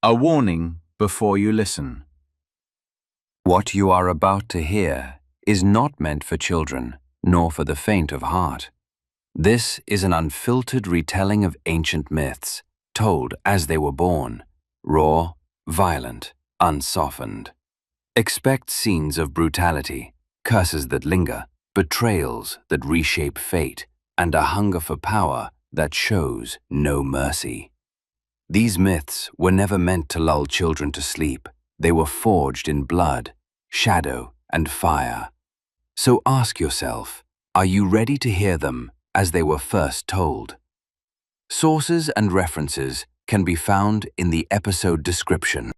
A warning before you listen. What you are about to hear is not meant for children, nor for the faint of heart. This is an unfiltered retelling of ancient myths, told as they were born, raw, violent, unsoftened. Expect scenes of brutality, curses that linger, betrayals that reshape fate, and a hunger for power that shows no mercy. These myths were never meant to lull children to sleep. They were forged in blood, shadow, and fire. So ask yourself, are you ready to hear them as they were first told? Sources and references can be found in the episode description.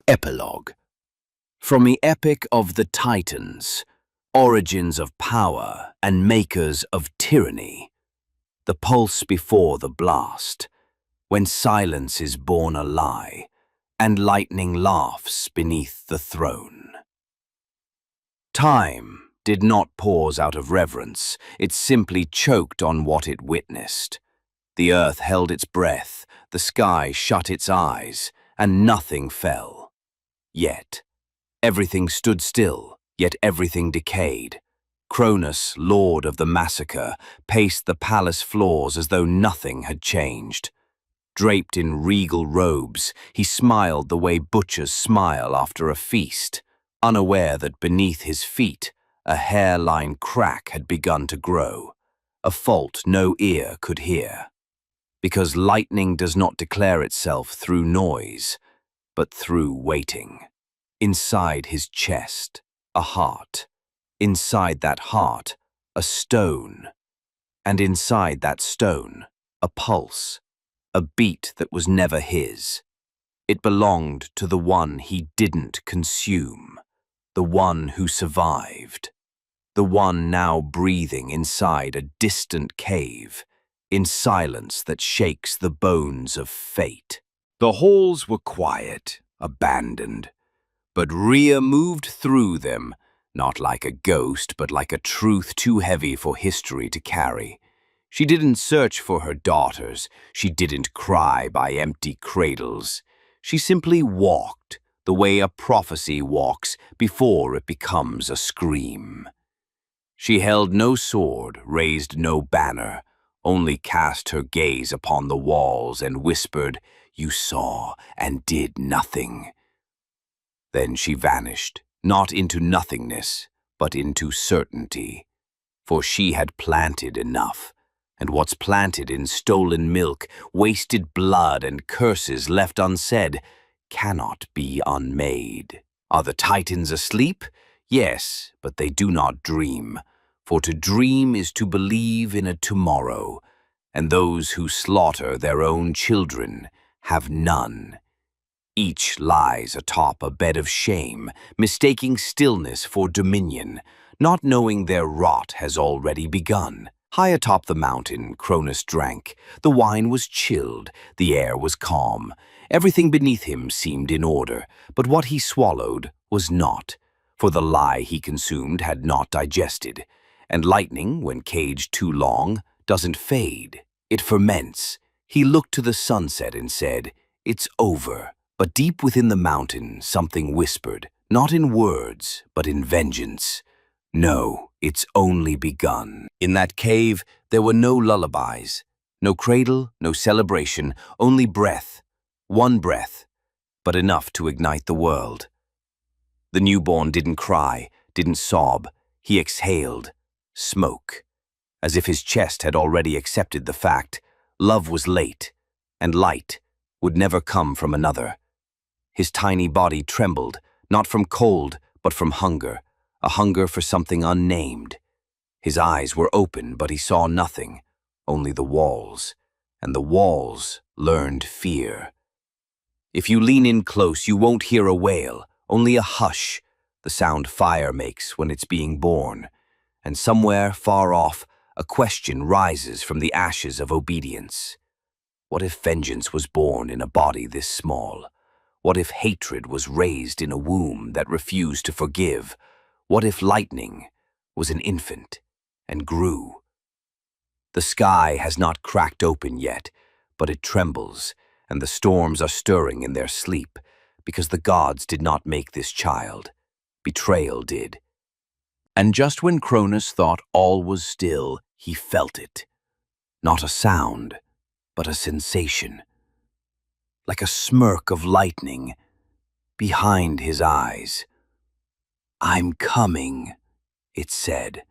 Epilogue. From the Epic of the Titans, Origins of Power and Makers of Tyranny, the pulse before the blast, when silence is born a lie, and lightning laughs beneath the throne. Time did not pause out of reverence, it simply choked on what it witnessed. The earth held its breath, the sky shut its eyes, and nothing fell. Yet, everything stood still, yet everything decayed. Cronus, lord of the massacre, paced the palace floors as though nothing had changed. Draped in regal robes, he smiled the way butchers smile after a feast, unaware that beneath his feet a hairline crack had begun to grow, a fault no ear could hear. Because lightning does not declare itself through noise, but through waiting. Inside his chest, a heart. Inside that heart, a stone. And inside that stone, a pulse. A beat that was never his. It belonged to the one he didn't consume, the one who survived, the one now breathing inside a distant cave, in silence that shakes the bones of fate. The halls were quiet, abandoned, but Rhea moved through them, not like a ghost, but like a truth too heavy for history to carry. She didn't search for her daughters. She didn't cry by empty cradles. She simply walked the way a prophecy walks before it becomes a scream. She held no sword, raised no banner, only cast her gaze upon the walls and whispered, "You saw and did nothing." Then she vanished, not into nothingness, but into certainty. For she had planted enough. And what's planted in stolen milk, wasted blood, and curses left unsaid cannot be unmade. Are the Titans asleep? Yes, but they do not dream. For to dream is to believe in a tomorrow, and those who slaughter their own children have none. Each lies atop a bed of shame, mistaking stillness for dominion, not knowing their rot has already begun. High atop the mountain, Cronus drank. The wine was chilled, the air was calm. Everything beneath him seemed in order, but what he swallowed was not, for the lie he consumed had not digested. And lightning, when caged too long, doesn't fade, it ferments. He looked to the sunset and said, "It's over." But deep within the mountain, something whispered, not in words, but in vengeance. No, it's only begun. In that cave, there were no lullabies, no cradle, no celebration, only breath. One breath, but enough to ignite the world. The newborn didn't cry, didn't sob. He exhaled, smoke, as if his chest had already accepted the fact love was late, and light would never come from another. His tiny body trembled, not from cold, but from hunger. A hunger for something unnamed. His eyes were open, but he saw nothing, only the walls, and the walls learned fear. If you lean in close, you won't hear a wail, only a hush, the sound fire makes when it's being born. And somewhere far off, a question rises from the ashes of obedience. What if vengeance was born in a body this small? What if hatred was raised in a womb that refused to forgive? What if lightning was an infant and grew? The sky has not cracked open yet, but it trembles, and the storms are stirring in their sleep, because the gods did not make this child. Betrayal did. And just when Cronus thought all was still, he felt it. Not a sound, but a sensation. Like a smirk of lightning behind his eyes. "I'm coming," it said.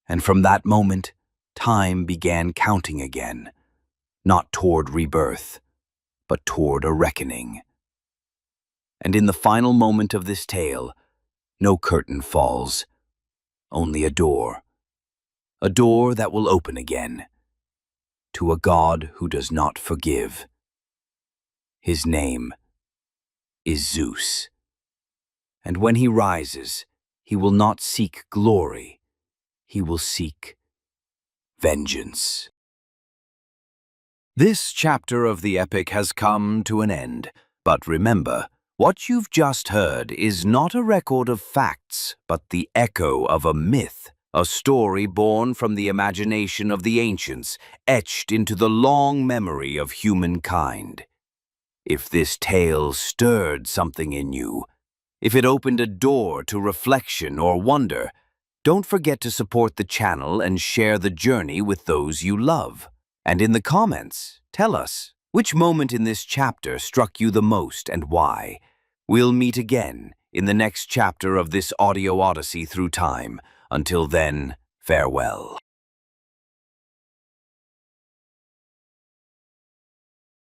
And from that moment, time began counting again, not toward rebirth, but toward a reckoning. And in the final moment of this tale, no curtain falls, only a door that will open again, to a God who does not forgive. His name is Zeus. And when he rises, he will not seek glory, he will seek vengeance. This chapter of the epic has come to an end, but remember, what you've just heard is not a record of facts, but the echo of a myth, a story born from the imagination of the ancients, etched into the long memory of humankind. If this tale stirred something in you, if it opened a door to reflection or wonder, don't forget to support the channel and share the journey with those you love. And in the comments, tell us which moment in this chapter struck you the most and why. We'll meet again in the next chapter of this audio odyssey through time. Until then, farewell.